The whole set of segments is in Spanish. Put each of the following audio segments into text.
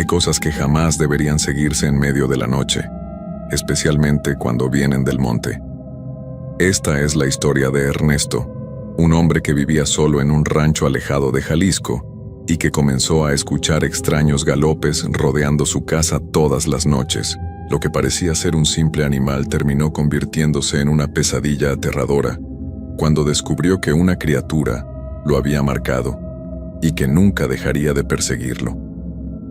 Hay cosas que jamás deberían seguirse en medio de la noche, especialmente cuando vienen del monte. Esta es la historia de Ernesto, un hombre que vivía solo en un rancho alejado de Jalisco y que comenzó a escuchar extraños galopes rodeando su casa todas las noches. Lo que parecía ser un simple animal terminó convirtiéndose en una pesadilla aterradora cuando descubrió que una criatura lo había marcado y que nunca dejaría de perseguirlo.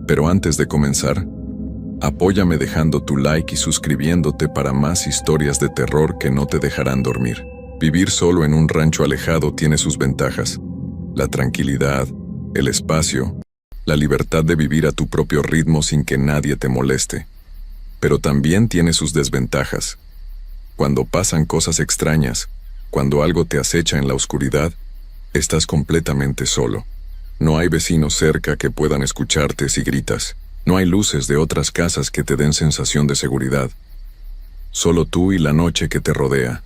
Pero antes de comenzar, apóyame dejando tu like y suscribiéndote para más historias de terror que no te dejarán dormir. Vivir solo en un rancho alejado tiene sus ventajas: la tranquilidad, el espacio, la libertad de vivir a tu propio ritmo sin que nadie te moleste. Pero también tiene sus desventajas. Cuando pasan cosas extrañas, cuando algo te acecha en la oscuridad, estás completamente solo. No hay vecinos cerca que puedan escucharte si gritas. No hay luces de otras casas que te den sensación de seguridad. Solo tú y la noche que te rodea.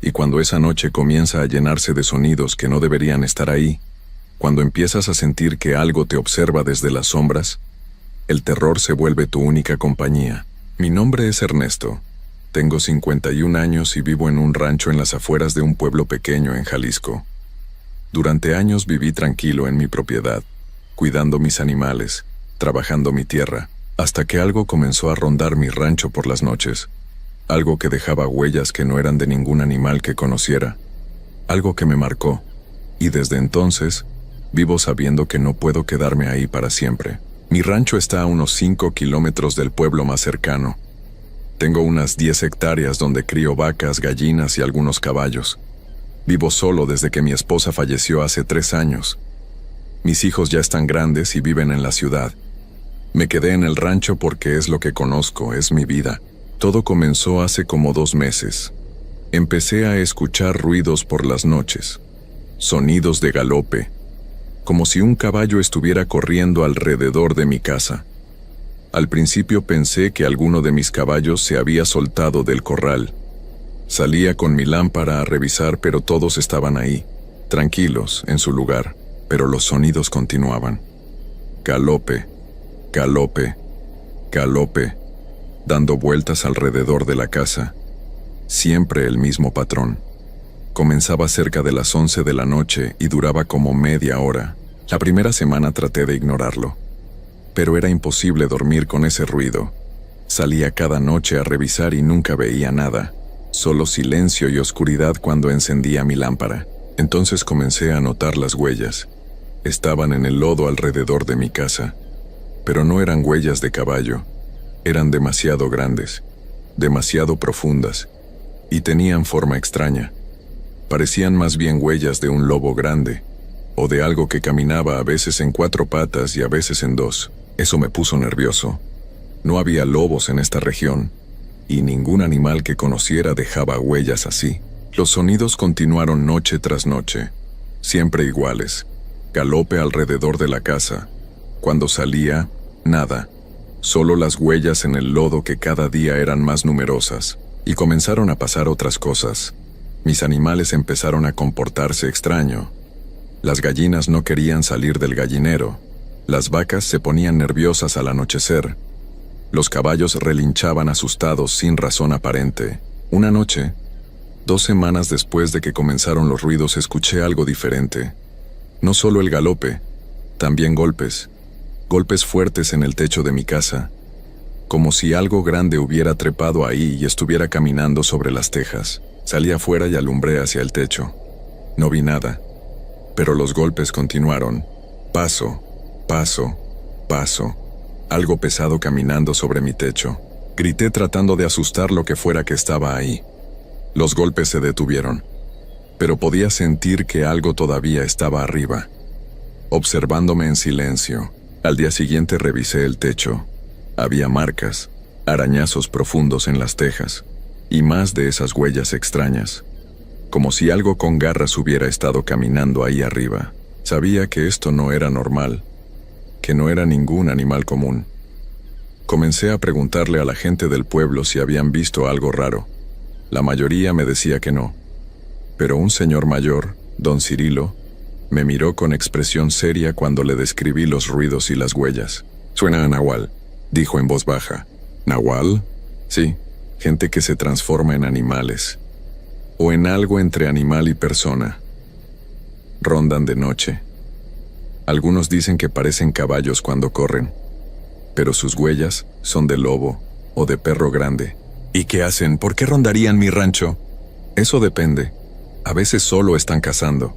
Y cuando esa noche comienza a llenarse de sonidos que no deberían estar ahí, cuando empiezas a sentir que algo te observa desde las sombras, el terror se vuelve tu única compañía. Mi nombre es Ernesto. Tengo 51 años y vivo en un rancho en las afueras de un pueblo pequeño en Jalisco. Durante años viví tranquilo en mi propiedad, cuidando mis animales, trabajando mi tierra, hasta que algo comenzó a rondar mi rancho por las noches. Algo que dejaba huellas que no eran de ningún animal que conociera. Algo que me marcó, y desde entonces vivo sabiendo que no puedo quedarme ahí para siempre. Mi rancho está a unos 5 kilómetros del pueblo más cercano. Tengo unas 10 hectáreas donde crío vacas, gallinas y algunos caballos. Vivo solo desde que mi esposa falleció hace 3 años. Mis hijos ya están grandes y viven en la ciudad. Me quedé en el rancho porque es lo que conozco, es mi vida. Todo comenzó hace como 2 meses. Empecé a escuchar ruidos por las noches. Sonidos de galope, como si un caballo estuviera corriendo alrededor de mi casa. Al principio pensé que alguno de mis caballos se había soltado del corral. Salía con mi lámpara a revisar, pero todos estaban ahí, tranquilos, en su lugar, pero los sonidos continuaban. Galope, galope, galope, dando vueltas alrededor de la casa. Siempre el mismo patrón. Comenzaba cerca de las 11 de la noche y duraba como media hora. La primera semana traté de ignorarlo, pero era imposible dormir con ese ruido. Salía cada noche a revisar y nunca veía nada, solo silencio y oscuridad cuando encendía mi lámpara. Entonces comencé a notar las huellas. Estaban en el lodo alrededor de mi casa, pero no eran huellas de caballo. Eran demasiado grandes, demasiado profundas, y tenían forma extraña. Parecían más bien huellas de un lobo grande, o de algo que caminaba a veces en 4 patas y a veces en 2. Eso me puso nervioso. No había lobos en esta región, y ningún animal que conociera dejaba huellas así. Los sonidos continuaron noche tras noche, siempre iguales. Galope alrededor de la casa. Cuando salía, nada. Solo las huellas en el lodo que cada día eran más numerosas. Y comenzaron a pasar otras cosas. Mis animales empezaron a comportarse extraño. Las gallinas no querían salir del gallinero. Las vacas se ponían nerviosas al anochecer. Los caballos relinchaban asustados sin razón aparente. Una noche, 2 semanas después de que comenzaron los ruidos, escuché algo diferente. No solo el galope, también golpes. Golpes fuertes en el techo de mi casa. Como si algo grande hubiera trepado ahí y estuviera caminando sobre las tejas. Salí afuera y alumbré hacia el techo. No vi nada, pero los golpes continuaron. Paso, paso, paso. Algo pesado caminando sobre mi techo. Grité tratando de asustar lo que fuera que estaba ahí. Los golpes se detuvieron, pero podía sentir que algo todavía estaba arriba, observándome en silencio. Al día siguiente revisé el techo. Había marcas, arañazos profundos en las tejas, y más de esas huellas extrañas, como si algo con garras hubiera estado caminando ahí arriba. Sabía que esto no era normal, que no era ningún animal común. Comencé a preguntarle a la gente del pueblo si habían visto algo raro. La mayoría me decía que no, pero un señor mayor, don Cirilo, me miró con expresión seria cuando le describí los ruidos y las huellas. Suena a Nahual, dijo en voz baja. ¿Nahual? Sí, gente que se transforma en animales. O en algo entre animal y persona. Rondan de noche. Algunos dicen que parecen caballos cuando corren, pero sus huellas son de lobo o de perro grande. ¿Y qué hacen? ¿Por qué rondarían mi rancho? Eso depende. A veces solo están cazando.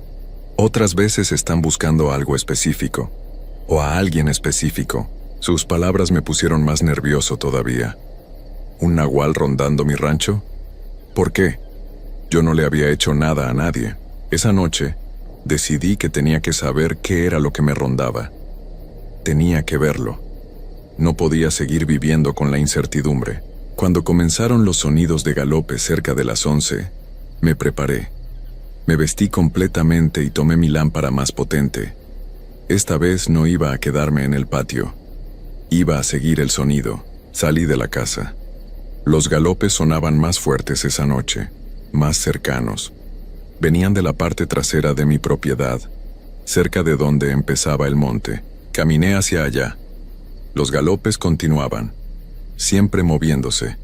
Otras veces están buscando algo específico, o a alguien específico. Sus palabras me pusieron más nervioso todavía. ¿Un nahual rondando mi rancho? ¿Por qué? Yo no le había hecho nada a nadie. Esa noche, decidí que tenía que saber qué era lo que me rondaba. Tenía que verlo. No podía seguir viviendo con la incertidumbre. Cuando comenzaron los sonidos de galope cerca de las 11, me preparé. Me vestí completamente y tomé mi lámpara más potente. Esta vez no iba a quedarme en el patio. Iba a seguir el sonido. Salí de la casa. Los galopes sonaban más fuertes esa noche, más cercanos. Venían de la parte trasera de mi propiedad, cerca de donde empezaba el monte. Caminé hacia allá. Los galopes continuaban, siempre moviéndose,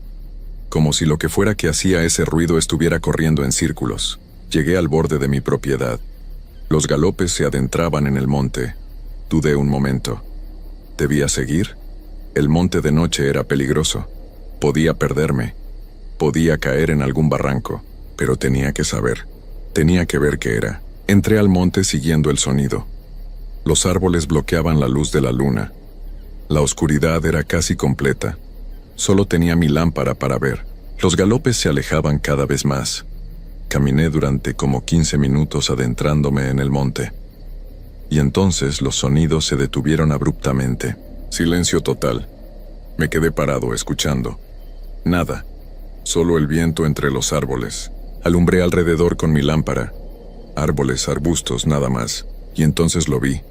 como si lo que fuera que hacía ese ruido estuviera corriendo en círculos. Llegué al borde de mi propiedad. Los galopes se adentraban en el monte. Dudé un momento. ¿Debía seguir? El monte de noche era peligroso. Podía perderme. Podía caer en algún barranco, pero tenía que saber. Tenía que ver qué era. Entré al monte siguiendo el sonido. Los árboles bloqueaban la luz de la luna. La oscuridad era casi completa. Solo tenía mi lámpara para ver. Los galopes se alejaban cada vez más. Caminé durante como 15 minutos adentrándome en el monte. Y entonces los sonidos se detuvieron abruptamente. Silencio total. Me quedé parado escuchando. Nada. Solo el viento entre los árboles. Alumbré alrededor con mi lámpara. Árboles, arbustos, nada más. Y entonces lo vi.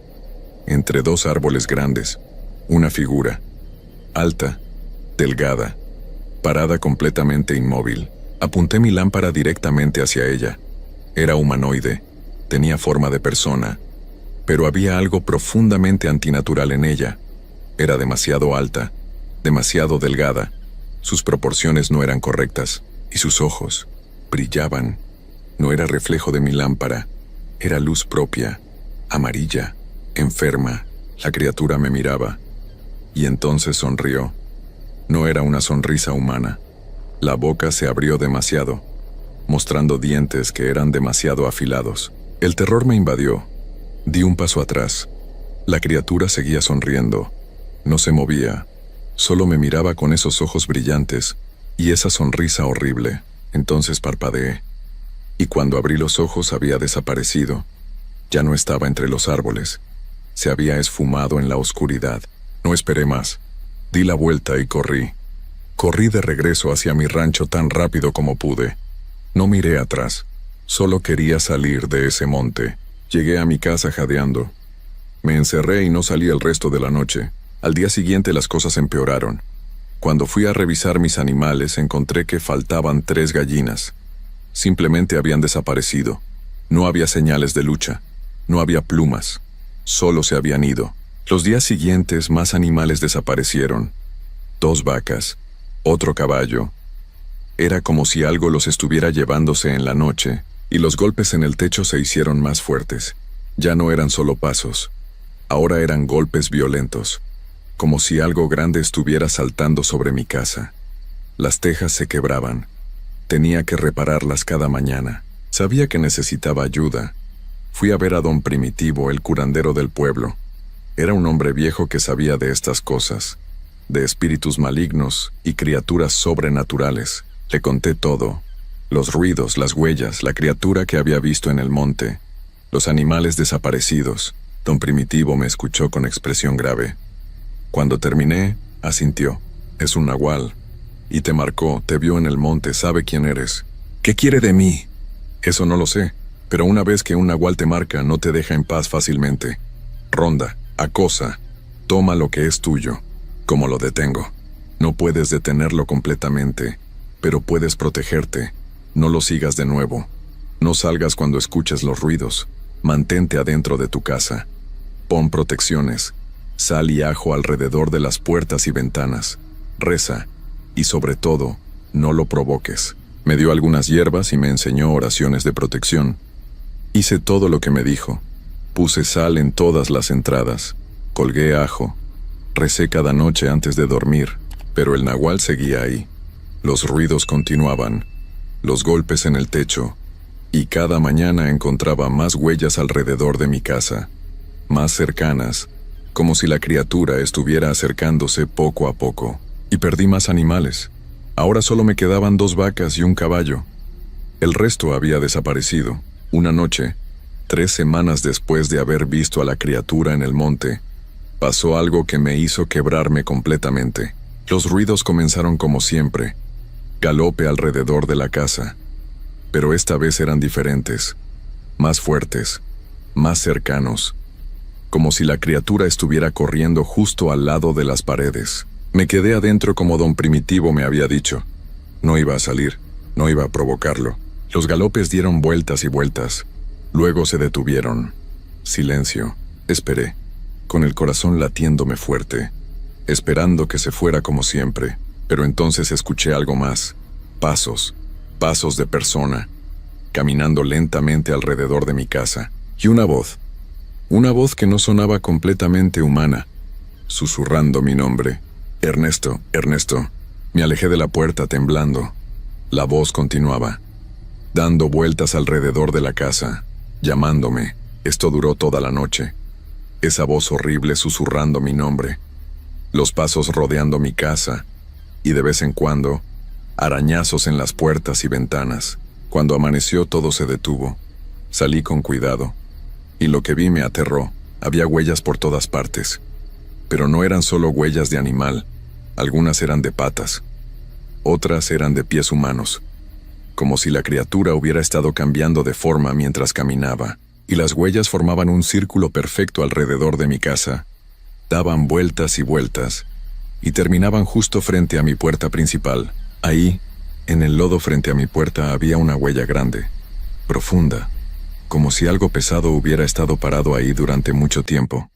Entre dos árboles grandes. Una figura. Alta. Delgada. Parada completamente inmóvil. Apunté mi lámpara directamente hacia ella. Era humanoide. Tenía forma de persona. Pero había algo profundamente antinatural en ella. Era demasiado alta. Demasiado delgada. Sus proporciones no eran correctas. Y sus ojos brillaban. No era reflejo de mi lámpara. Era luz propia. Amarilla. Enferma. La criatura me miraba. Y entonces sonrió. No era una sonrisa humana. La boca se abrió demasiado, mostrando dientes que eran demasiado afilados. El terror me invadió. Di un paso atrás. La criatura seguía sonriendo. No se movía. Solo me miraba con esos ojos brillantes y esa sonrisa horrible. Entonces parpadeé. Y cuando abrí los ojos había desaparecido. Ya no estaba entre los árboles. Se había esfumado en la oscuridad. No esperé más. Di la vuelta y corrí. Corrí de regreso hacia mi rancho tan rápido como pude. No miré atrás. Solo quería salir de ese monte. Llegué a mi casa jadeando. Me encerré y no salí el resto de la noche. Al día siguiente las cosas empeoraron. Cuando fui a revisar mis animales, encontré que faltaban 3 gallinas. Simplemente habían desaparecido. No había señales de lucha. No había plumas. Solo se habían ido. Los días siguientes, más animales desaparecieron. 2 vacas. Otro caballo. Era como si algo los estuviera llevándose en la noche, y los golpes en el techo se hicieron más fuertes. Ya no eran solo pasos. Ahora eran golpes violentos, como si algo grande estuviera saltando sobre mi casa. Las tejas se quebraban. Tenía que repararlas cada mañana. Sabía que necesitaba ayuda. Fui a ver a don Primitivo, el curandero del pueblo. Era un hombre viejo que sabía de estas cosas, de espíritus malignos y criaturas sobrenaturales. Le conté todo. Los ruidos, las huellas, la criatura que había visto en el monte, los animales desaparecidos. Don Primitivo me escuchó con expresión grave. Cuando terminé, asintió. Es un nahual. Y te marcó, te vio en el monte, sabe quién eres. ¿Qué quiere de mí? Eso no lo sé, pero una vez que un nahual te marca, no te deja en paz fácilmente. Ronda, acosa, toma lo que es tuyo. ¿Cómo lo detengo? No puedes detenerlo completamente, pero puedes protegerte. No lo sigas de nuevo. No salgas cuando escuches los ruidos. Mantente adentro de tu casa. Pon protecciones. sal y ajo alrededor de las puertas y ventanas. Reza, y sobre todo, no lo provoques. Me dio algunas hierbas y me enseñó oraciones de protección. Hice todo lo que me dijo. Puse sal en todas las entradas. Colgué ajo. Recé cada noche antes de dormir, pero el nahual seguía ahí. Los ruidos continuaban, los golpes en el techo, y cada mañana encontraba más huellas alrededor de mi casa, más cercanas, como si la criatura estuviera acercándose poco a poco. Y perdí más animales. Ahora solo me quedaban 2 vacas y un caballo. El resto había desaparecido. Una noche, 3 semanas después de haber visto a la criatura en el monte, pasó algo que me hizo quebrarme completamente. Los ruidos comenzaron como siempre, galope alrededor de la casa, pero esta vez eran diferentes, más fuertes, más cercanos, como si la criatura estuviera corriendo justo al lado de las paredes. Me quedé adentro como don Primitivo me había dicho. No iba a salir, no iba a provocarlo. Los galopes dieron vueltas y vueltas, luego se detuvieron. Silencio. Esperé, con el corazón latiéndome fuerte, esperando que se fuera como siempre, pero entonces escuché algo más. Pasos, pasos de persona, caminando lentamente alrededor de mi casa, y una voz que no sonaba completamente humana, susurrando mi nombre. Ernesto, Ernesto. Me alejé de la puerta temblando. La voz continuaba, dando vueltas alrededor de la casa, llamándome. Esto duró toda la noche. Esa voz horrible susurrando mi nombre. Los pasos rodeando mi casa, y de vez en cuando, arañazos en las puertas y ventanas. Cuando amaneció todo se detuvo. Salí con cuidado, y lo que vi me aterró. Había huellas por todas partes. Pero no eran solo huellas de animal. Algunas eran de patas. Otras eran de pies humanos. Como si la criatura hubiera estado cambiando de forma mientras caminaba. Y las huellas formaban un círculo perfecto alrededor de mi casa. Daban vueltas y vueltas, y terminaban justo frente a mi puerta principal. Ahí, en el lodo frente a mi puerta, había una huella grande, profunda, como si algo pesado hubiera estado parado ahí durante mucho tiempo,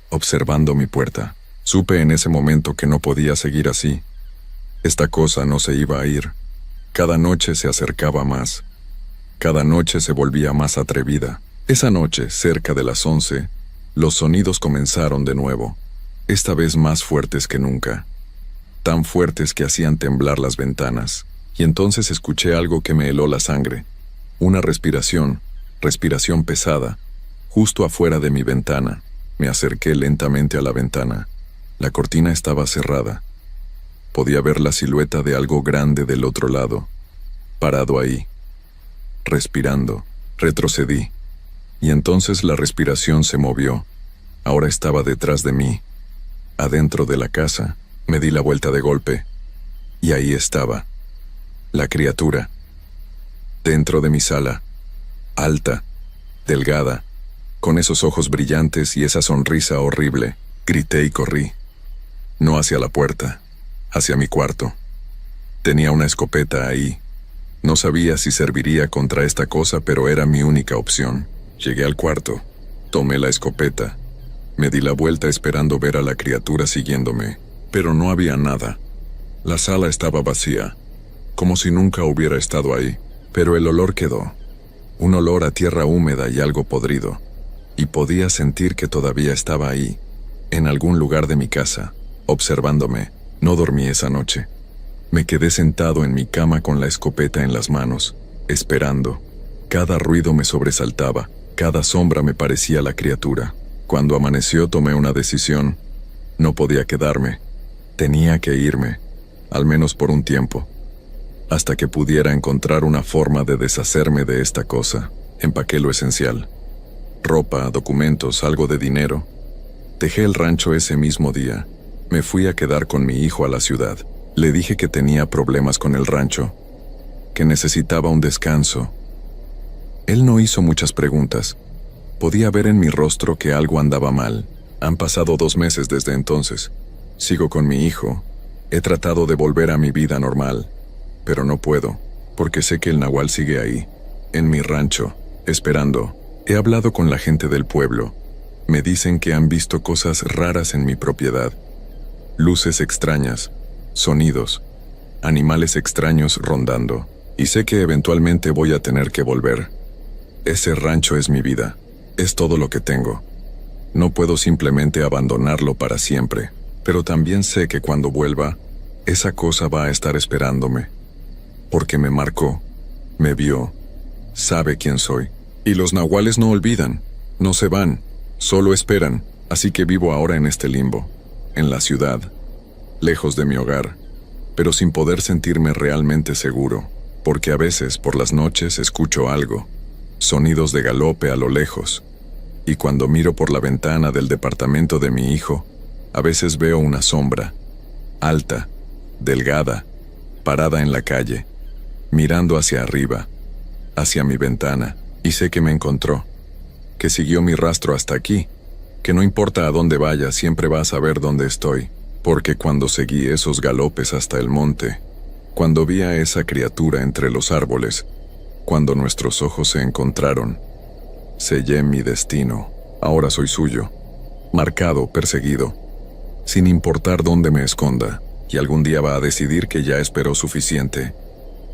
observando mi puerta. Supe en ese momento que no podía seguir así. Esta cosa no se iba a ir. Cada noche se acercaba más. Cada noche se volvía más atrevida. Esa noche, cerca de las 11, los sonidos comenzaron de nuevo, esta vez más fuertes que nunca, tan fuertes que hacían temblar las ventanas, y entonces escuché algo que me heló la sangre, una respiración pesada, justo afuera de mi ventana. Me acerqué lentamente a la ventana. La cortina estaba cerrada. Podía ver la silueta de algo grande del otro lado, parado ahí, respirando. Retrocedí, y entonces la respiración se movió. Ahora estaba detrás de mí, adentro de la casa. Me di la vuelta de golpe, y ahí estaba, la criatura, dentro de mi sala, alta, delgada, con esos ojos brillantes y esa sonrisa horrible. Grité y corrí, no hacia la puerta, hacia mi cuarto. Tenía una escopeta ahí. No sabía si serviría contra esta cosa, pero era mi única opción. Llegué al cuarto, tomé la escopeta, me di la vuelta esperando ver a la criatura siguiéndome, pero no había nada. La sala estaba vacía, como si nunca hubiera estado ahí, pero el olor quedó. Un olor a tierra húmeda y algo podrido, y podía sentir que todavía estaba ahí, en algún lugar de mi casa, observándome. No dormí esa noche. Me quedé sentado en mi cama con la escopeta en las manos, esperando. Cada ruido me sobresaltaba, cada sombra me parecía la criatura. Cuando amaneció tomé una decisión. No podía quedarme. Tenía que irme, al menos por un tiempo, hasta que pudiera encontrar una forma de deshacerme de esta cosa. Empaqué lo esencial: ropa, documentos, algo de dinero. Dejé el rancho ese mismo día. Me fui a quedar con mi hijo a la ciudad. Le dije que tenía problemas con el rancho, que necesitaba un descanso. Él no hizo muchas preguntas. Podía ver en mi rostro que algo andaba mal. Han pasado 2 meses desde entonces. Sigo con mi hijo. He tratado de volver a mi vida normal, pero no puedo, porque sé que el nahual sigue ahí, en mi rancho, esperando. He hablado con la gente del pueblo. Me dicen que han visto cosas raras en mi propiedad. Luces extrañas, sonidos, animales extraños rondando. Y sé que eventualmente voy a tener que volver. Ese rancho es mi vida. Es todo lo que tengo. No puedo simplemente abandonarlo para siempre. Pero también sé que cuando vuelva, esa cosa va a estar esperándome. Porque me marcó, me vio, sabe quién soy. Y los nahuales no olvidan, no se van, solo esperan. Así que vivo ahora en este limbo, en la ciudad, lejos de mi hogar, pero sin poder sentirme realmente seguro, porque a veces por las noches escucho algo, sonidos de galope a lo lejos, y cuando miro por la ventana del departamento de mi hijo, a veces veo una sombra, alta, delgada, parada en la calle, mirando hacia arriba, hacia mi ventana, y sé que me encontró, que siguió mi rastro hasta aquí, que no importa a dónde vaya, siempre va a saber dónde estoy, porque cuando seguí esos galopes hasta el monte, cuando vi a esa criatura entre los árboles, cuando nuestros ojos se encontraron, sellé mi destino. Ahora soy suyo, marcado, perseguido, sin importar dónde me esconda, y algún día va a decidir que ya esperó suficiente,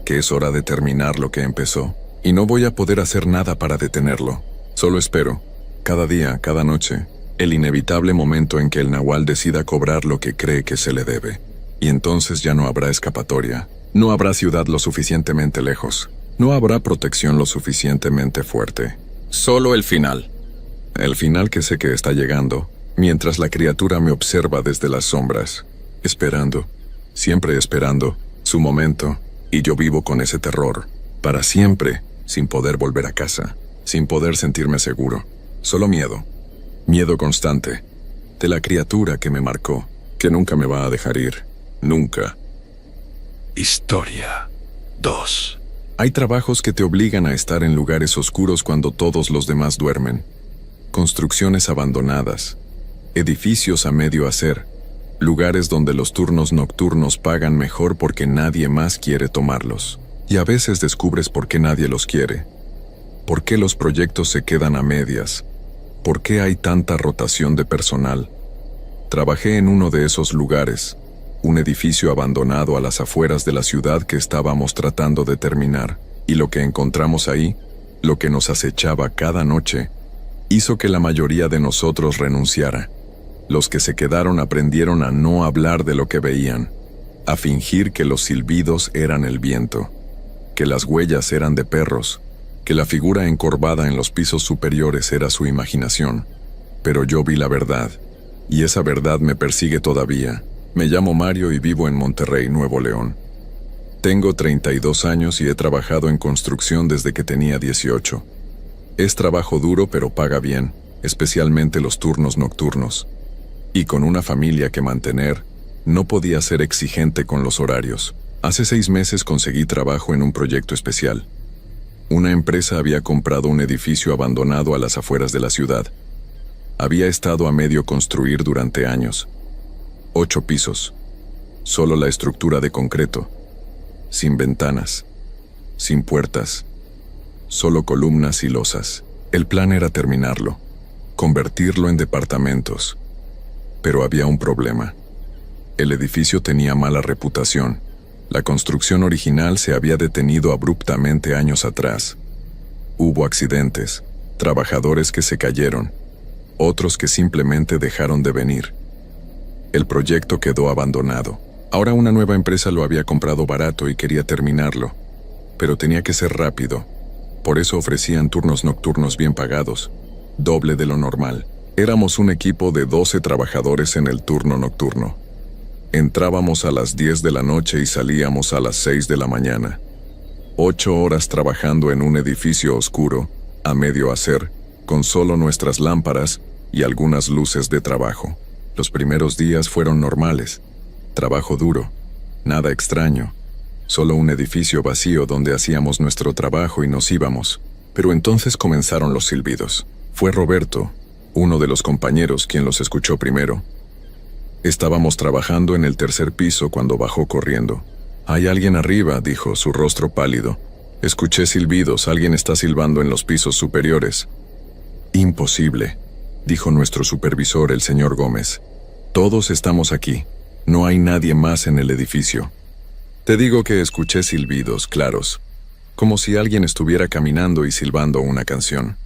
que es hora de terminar lo que empezó, y no voy a poder hacer nada para detenerlo. Solo espero, cada día, cada noche, el inevitable momento en que el nahual decida cobrar lo que cree que se le debe. Y entonces ya no habrá escapatoria. No habrá ciudad lo suficientemente lejos. No habrá protección lo suficientemente fuerte. Solo el final. El final que sé que está llegando, mientras la criatura me observa desde las sombras, esperando, siempre esperando, su momento, y yo vivo con ese terror, para siempre, sin poder volver a casa, sin poder sentirme seguro. Solo miedo. Miedo constante. De la criatura que me marcó, que nunca me va a dejar ir. Nunca. Historia 2. Hay trabajos que te obligan a estar en lugares oscuros cuando todos los demás duermen. Construcciones abandonadas. Edificios a medio hacer. Lugares donde los turnos nocturnos pagan mejor porque nadie más quiere tomarlos. Y a veces descubres por qué nadie los quiere. ¿Por qué los proyectos se quedan a medias? ¿Por qué hay tanta rotación de personal? Trabajé en uno de esos lugares, un edificio abandonado a las afueras de la ciudad que estábamos tratando de terminar, y lo que encontramos ahí, lo que nos acechaba cada noche, hizo que la mayoría de nosotros renunciara. Los que se quedaron aprendieron a no hablar de lo que veían, a fingir que los silbidos eran el viento, que las huellas eran de perros, que la figura encorvada en los pisos superiores era su imaginación. Pero yo vi la verdad, y esa verdad me persigue todavía. Me llamo Mario y vivo en Monterrey, Nuevo León. Tengo 32 años y he trabajado en construcción desde que tenía 18. Es trabajo duro pero paga bien, especialmente los turnos nocturnos. Y con una familia que mantener, no podía ser exigente con los horarios. Hace 6 meses conseguí trabajo en un proyecto especial. Una empresa había comprado un edificio abandonado a las afueras de la ciudad. Había estado a medio construir durante años. 8 pisos. Solo la estructura de concreto. Sin ventanas. Sin puertas. Solo columnas y losas. El plan era terminarlo. Convertirlo en departamentos. Pero había un problema. El edificio tenía mala reputación. La construcción original se había detenido abruptamente años atrás. Hubo accidentes, trabajadores que se cayeron, otros que simplemente dejaron de venir. El proyecto quedó abandonado. Ahora una nueva empresa lo había comprado barato y quería terminarlo, pero tenía que ser rápido. Por eso ofrecían turnos nocturnos bien pagados, doble de lo normal. Éramos un equipo de 12 trabajadores en el turno nocturno. Entrábamos a las 10 de la noche y salíamos a las 6 de la mañana. 8 horas trabajando en un edificio oscuro, a medio hacer, con solo nuestras lámparas y algunas luces de trabajo. Los primeros días fueron normales. Trabajo duro, nada extraño. Solo un edificio vacío donde hacíamos nuestro trabajo y nos íbamos. Pero entonces comenzaron los silbidos. Fue Roberto, uno de los compañeros, quien los escuchó primero. Estábamos trabajando en el 3er piso cuando bajó corriendo. «Hay alguien arriba», dijo, su rostro pálido. «Escuché silbidos, alguien está silbando en los pisos superiores». «Imposible». dijo nuestro supervisor, el señor Gómez. Todos estamos aquí. No hay nadie más en el edificio. Te digo que escuché silbidos claros, como si alguien estuviera caminando y silbando una canción.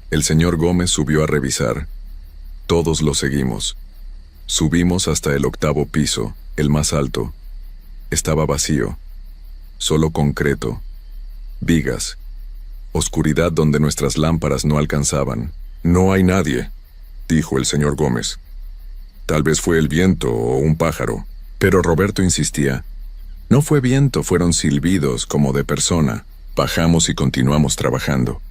El señor Gómez subió a revisar. Todos lo seguimos. Subimos hasta el 8º piso, el más alto. Estaba vacío. Solo concreto. Vigas. Oscuridad donde nuestras lámparas no alcanzaban. No hay nadie, dijo el señor Gómez. Tal vez fue el viento o un pájaro. Pero Roberto insistía. No fue viento, fueron silbidos como de persona. Bajamos y continuamos trabajando.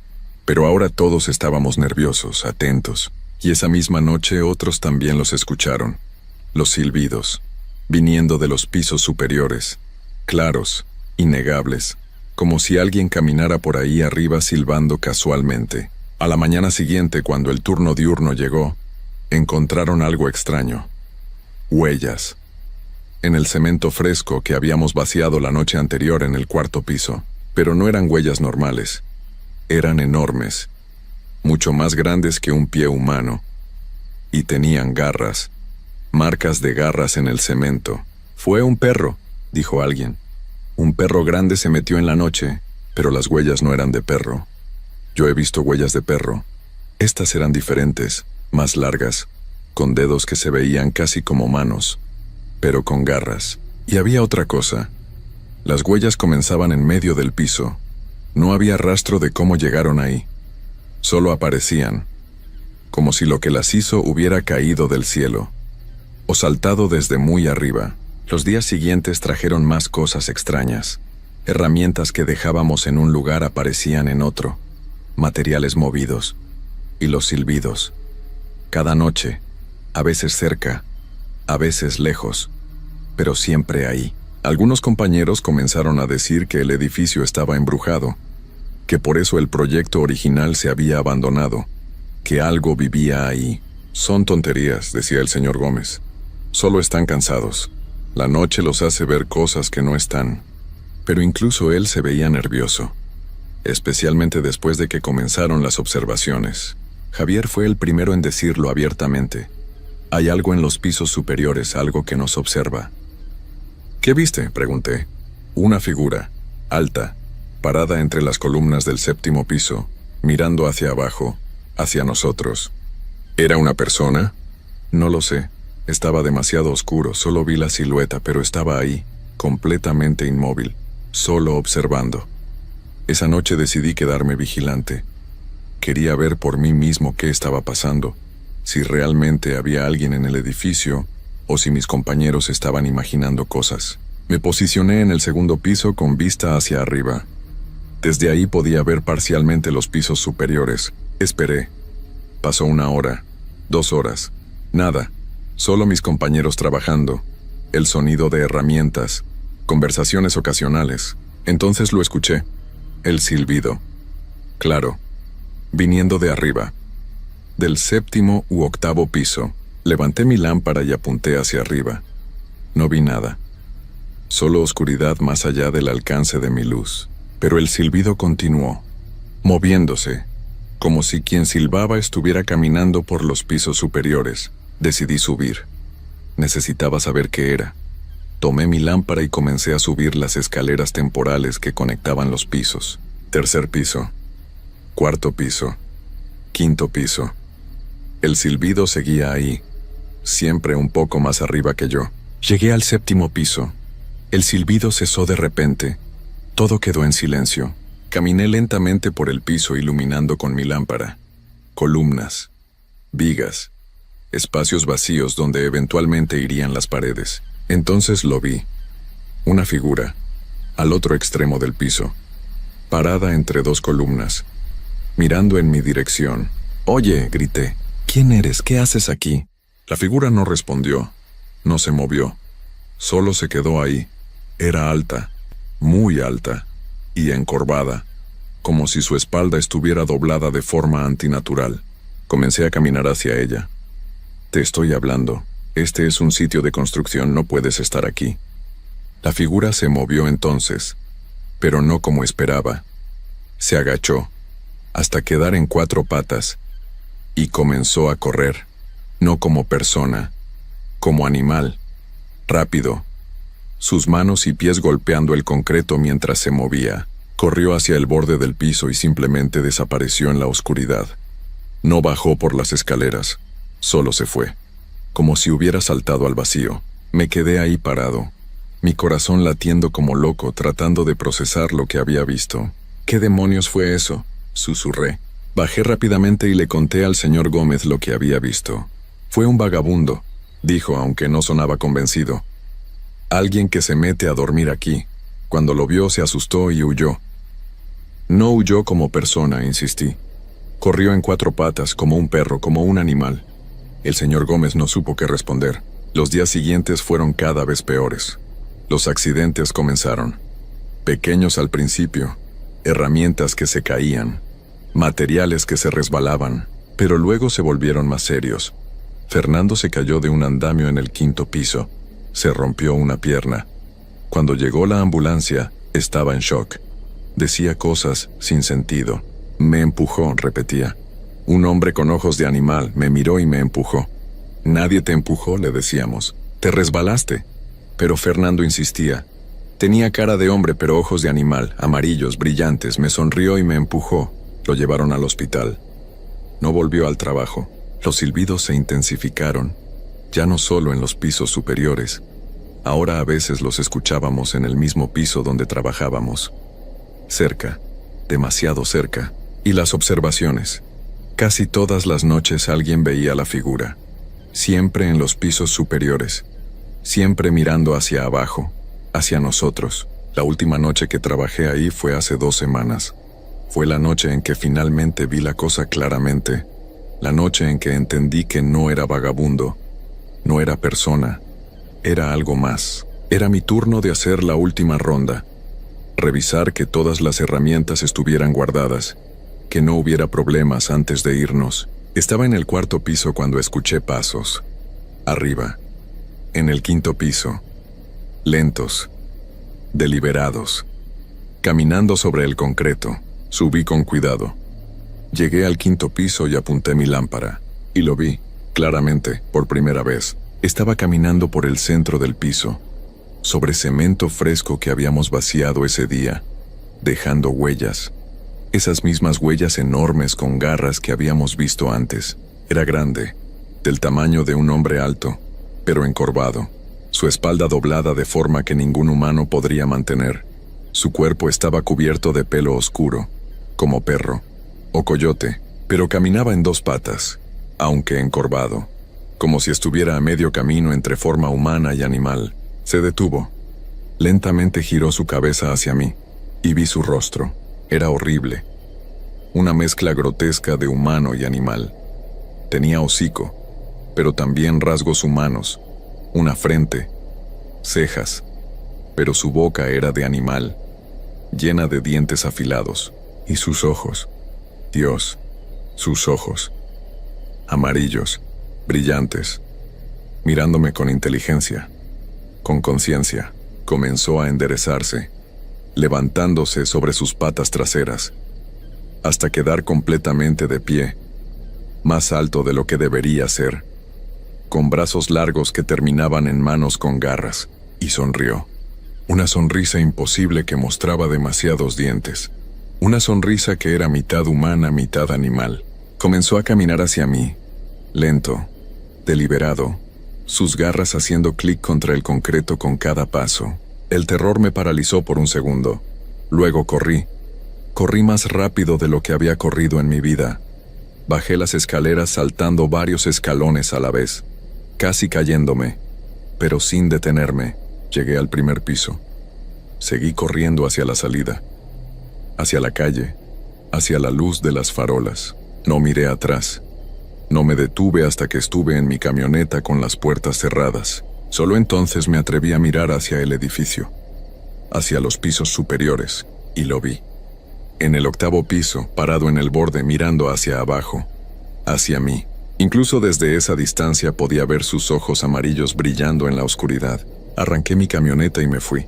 Pero ahora todos estábamos nerviosos, atentos. Y esa misma noche otros también los escucharon. Los silbidos, viniendo de los pisos superiores. Claros, innegables, como si alguien caminara por ahí arriba silbando casualmente. A la mañana siguiente, cuando el turno diurno llegó, encontraron algo extraño. Huellas. En el cemento fresco que habíamos vaciado la noche anterior en el 4º piso. Pero no eran huellas normales. Eran enormes, mucho más grandes que un pie humano. Y tenían garras, marcas de garras en el cemento. Fue un perro, dijo alguien. Un perro grande se metió en la noche, pero las huellas no eran de perro. Yo he visto huellas de perro. Estas eran diferentes, más largas, con dedos que se veían casi como manos, pero con garras. Y había otra cosa. Las huellas comenzaban en medio del piso. No había rastro de cómo llegaron ahí. Solo aparecían, como si lo que las hizo hubiera caído del cielo, o saltado desde muy arriba. Los días siguientes trajeron más cosas extrañas. Herramientas que dejábamos en un lugar aparecían en otro. Materiales movidos. Y los silbidos. Cada noche, a veces cerca, a veces lejos, pero siempre ahí. Algunos compañeros comenzaron a decir que el edificio estaba embrujado, que por eso el proyecto original se había abandonado, que algo vivía ahí. Son tonterías, decía el señor Gómez. Solo están cansados. La noche los hace ver cosas que no están. Pero incluso él se veía nervioso, especialmente después de que comenzaron las observaciones. Javier fue el primero en decirlo abiertamente. Hay algo en los pisos superiores, algo que nos observa. ¿Qué viste?, pregunté. Una figura, alta, parada entre las columnas del 7º piso, mirando hacia abajo, hacia nosotros. ¿Era una persona? No lo sé. Estaba demasiado oscuro, solo vi la silueta, pero estaba ahí, completamente inmóvil, solo observando. Esa noche decidí quedarme vigilante. Quería ver por mí mismo qué estaba pasando, si realmente había alguien en el edificio, o si mis compañeros estaban imaginando cosas. Me posicioné en el 2º piso con vista hacia arriba. Desde ahí podía ver parcialmente los pisos superiores. Esperé. Pasó 1 hora, 2 horas. Nada. Solo mis compañeros trabajando. El sonido de herramientas. Conversaciones ocasionales. Entonces lo escuché. El silbido. Claro. Viniendo de arriba. Del 7º u 8º piso. Levanté mi lámpara y apunté hacia arriba. No vi nada. Solo oscuridad más allá del alcance de mi luz. Pero el silbido continuó, moviéndose, como si quien silbaba estuviera caminando por los pisos superiores. Decidí subir. Necesitaba saber qué era. Tomé mi lámpara y comencé a subir las escaleras temporales que conectaban los pisos. 3er piso, 4º piso, 5º piso. El silbido seguía ahí, siempre un poco más arriba que yo. Llegué al 7º piso. El silbido cesó de repente. Todo quedó en silencio. Caminé lentamente por el piso iluminando con mi lámpara. Columnas, vigas, espacios vacíos donde eventualmente irían las paredes. Entonces lo vi. Una figura, al otro extremo del piso, parada entre 2 columnas, mirando en mi dirección. «Oye», grité, «¿quién eres? ¿Qué haces aquí?» La figura no respondió, no se movió, solo se quedó ahí. Era alta, muy alta, y encorvada, como si su espalda estuviera doblada de forma antinatural. Comencé a caminar hacia ella. «Te estoy hablando. Este es un sitio de construcción, no puedes estar aquí». La figura se movió entonces, pero no como esperaba. Se agachó, hasta quedar en 4 patas, y comenzó a correr, no como persona, como animal, rápido, sus manos y pies golpeando el concreto mientras se movía. Corrió hacia el borde del piso y simplemente desapareció en la oscuridad. No bajó por las escaleras, solo se fue, como si hubiera saltado al vacío. Me quedé ahí parado, mi corazón latiendo como loco tratando de procesar lo que había visto. ¿Qué demonios fue eso?, susurré. Bajé rápidamente y le conté al señor Gómez lo que había visto. Fue un vagabundo, dijo, aunque no sonaba convencido. Alguien que se mete a dormir aquí. Cuando lo vio se asustó y huyó. No huyó como persona, insistí. Corrió en 4 patas, como un perro, como un animal. El señor Gómez no supo qué responder. Los días siguientes fueron cada vez peores. Los accidentes comenzaron. Pequeños al principio, herramientas que se caían, materiales que se resbalaban, pero luego se volvieron más serios. Fernando se cayó de un andamio en el 5º piso. Se rompió una pierna. Cuando llegó la ambulancia, estaba en shock. Decía cosas sin sentido. Me empujó, repetía. Un hombre con ojos de animal me miró y me empujó. Nadie te empujó, le decíamos. Te resbalaste. Pero Fernando insistía. Tenía cara de hombre pero ojos de animal, amarillos, brillantes. Me sonrió y me empujó. Lo llevaron al hospital. No volvió al trabajo. Los silbidos se intensificaron, ya no solo en los pisos superiores. Ahora a veces los escuchábamos en el mismo piso donde trabajábamos. Cerca, demasiado cerca. Y las observaciones. Casi todas las noches alguien veía la figura. Siempre en los pisos superiores. Siempre mirando hacia abajo, hacia nosotros. La última noche que trabajé ahí fue hace 2 semanas. Fue la noche en que finalmente vi la cosa claramente. La noche en que entendí que no era vagabundo, no era persona, era algo más. Era mi turno de hacer la última ronda. Revisar que todas las herramientas estuvieran guardadas, que no hubiera problemas antes de irnos. Estaba en el 4º piso cuando escuché pasos. Arriba, en el 5º piso. Lentos, deliberados. Caminando sobre el concreto, subí con cuidado. Llegué al 5º piso y apunté mi lámpara. Y lo vi, claramente, por primera vez. Estaba caminando por el centro del piso, sobre cemento fresco que habíamos vaciado ese día, dejando huellas. Esas mismas huellas enormes con garras que habíamos visto antes. Era grande, del tamaño de un hombre alto, pero encorvado. Su espalda doblada de forma que ningún humano podría mantener. Su cuerpo estaba cubierto de pelo oscuro, como perro o coyote, pero caminaba en 2 patas, aunque encorvado, como si estuviera a medio camino entre forma humana y animal. Se detuvo. Lentamente giró su cabeza hacia mí, y vi su rostro. Era horrible. Una mezcla grotesca de humano y animal. Tenía hocico, pero también rasgos humanos, una frente, cejas, pero su boca era de animal, llena de dientes afilados, y sus ojos. Dios, sus ojos, amarillos, brillantes, mirándome con inteligencia, con conciencia. Comenzó a enderezarse, levantándose sobre sus patas traseras, hasta quedar completamente de pie, más alto de lo que debería ser, con brazos largos que terminaban en manos con garras, y sonrió. Una sonrisa imposible que mostraba demasiados dientes. Una sonrisa que era mitad humana, mitad animal. Comenzó a caminar hacia mí, lento, deliberado, sus garras haciendo clic contra el concreto con cada paso. El terror me paralizó por un segundo. Luego corrí. Corrí más rápido de lo que había corrido en mi vida. Bajé las escaleras saltando varios escalones a la vez, casi cayéndome, pero sin detenerme. Llegué al 1.er piso. Seguí corriendo hacia la salida, hacia la calle, hacia la luz de las farolas. No miré atrás. No me detuve hasta que estuve en mi camioneta con las puertas cerradas. Solo entonces me atreví a mirar hacia el edificio, hacia los pisos superiores, y lo vi. En el 8º piso, parado en el borde mirando hacia abajo, hacia mí. Incluso desde esa distancia podía ver sus ojos amarillos brillando en la oscuridad. Arranqué mi camioneta y me fui.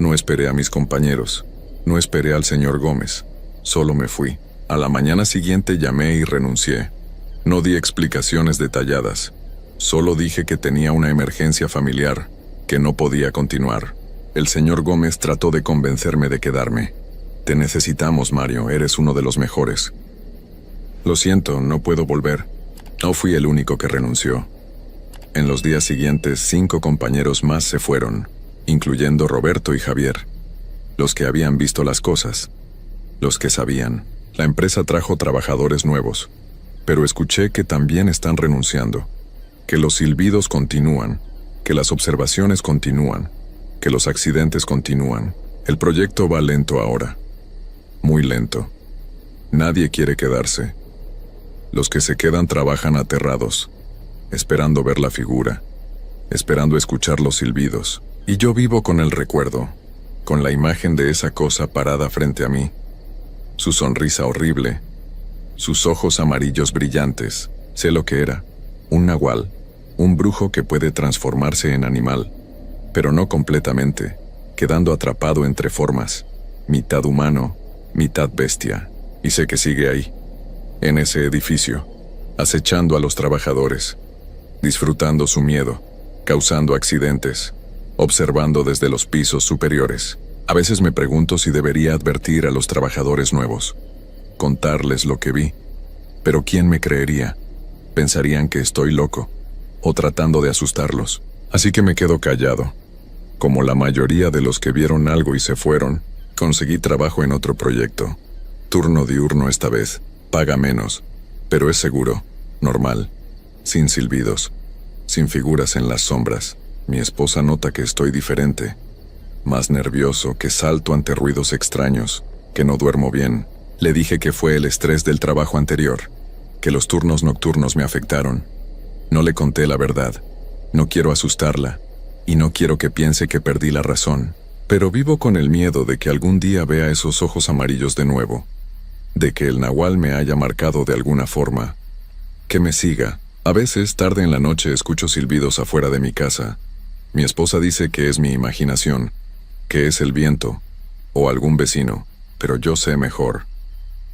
No esperé a mis compañeros, no esperé al señor Gómez, solo me fui. A la mañana siguiente llamé y renuncié. No di explicaciones detalladas. Solo dije que tenía una emergencia familiar, que no podía continuar. El señor Gómez trató de convencerme de quedarme. Te necesitamos, Mario, eres uno de los mejores. Lo siento, no puedo volver. No fui el único que renunció. En los días siguientes, 5 compañeros más se fueron, incluyendo Roberto y Javier. Los que habían visto las cosas. Los que sabían. La empresa trajo trabajadores nuevos, pero escuché que también están renunciando. Que los silbidos continúan, que las observaciones continúan, que los accidentes continúan. El proyecto va lento ahora. Muy lento. Nadie quiere quedarse. Los que se quedan trabajan aterrados, esperando ver la figura, esperando escuchar los silbidos. Y yo vivo con el recuerdo, con la imagen de esa cosa parada frente a mí. Su sonrisa horrible, sus ojos amarillos brillantes. Sé lo que era. Un nahual, un brujo que puede transformarse en animal, pero no completamente, quedando atrapado entre formas, mitad humano, mitad bestia. Y sé que sigue ahí, en ese edificio, acechando a los trabajadores, disfrutando su miedo, causando accidentes, observando desde los pisos superiores. A veces me pregunto si debería advertir a los trabajadores nuevos, contarles lo que vi. Pero ¿quién me creería? Pensarían que estoy loco, o tratando de asustarlos. Así que me quedo callado. Como la mayoría de los que vieron algo y se fueron, conseguí trabajo en otro proyecto. Turno diurno esta vez, paga menos, pero es seguro, normal, sin silbidos, sin figuras en las sombras. Mi esposa nota que estoy diferente, más nervioso, que salto ante ruidos extraños, que no duermo bien. Le dije que fue el estrés del trabajo anterior, que los turnos nocturnos me afectaron. No le conté la verdad. No quiero asustarla, y no quiero que piense que perdí la razón. Pero vivo con el miedo de que algún día vea esos ojos amarillos de nuevo, de que el nahual me haya marcado de alguna forma, que me siga. A veces, tarde en la noche, escucho silbidos afuera de mi casa. Mi esposa dice que es mi imaginación, que es el viento, o algún vecino, pero yo sé mejor.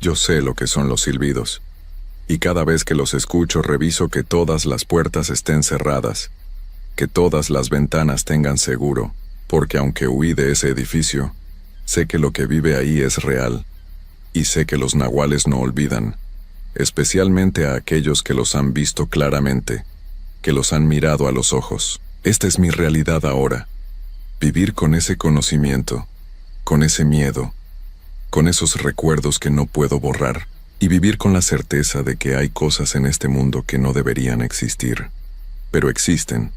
Yo sé lo que son los silbidos. Y cada vez que los escucho reviso que todas las puertas estén cerradas, que todas las ventanas tengan seguro, porque aunque huí de ese edificio, sé que lo que vive ahí es real, y sé que los nahuales no olvidan, especialmente a aquellos que los han visto claramente, que los han mirado a los ojos. Esta es mi realidad ahora, vivir con ese conocimiento, con ese miedo, con esos recuerdos que no puedo borrar, y vivir con la certeza de que hay cosas en este mundo que no deberían existir, pero existen,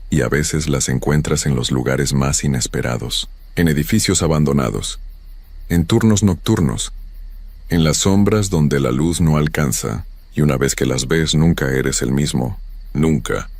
y a veces las encuentras en los lugares más inesperados, en edificios abandonados, en turnos nocturnos, en las sombras donde la luz no alcanza, y una vez que las ves nunca eres el mismo, nunca.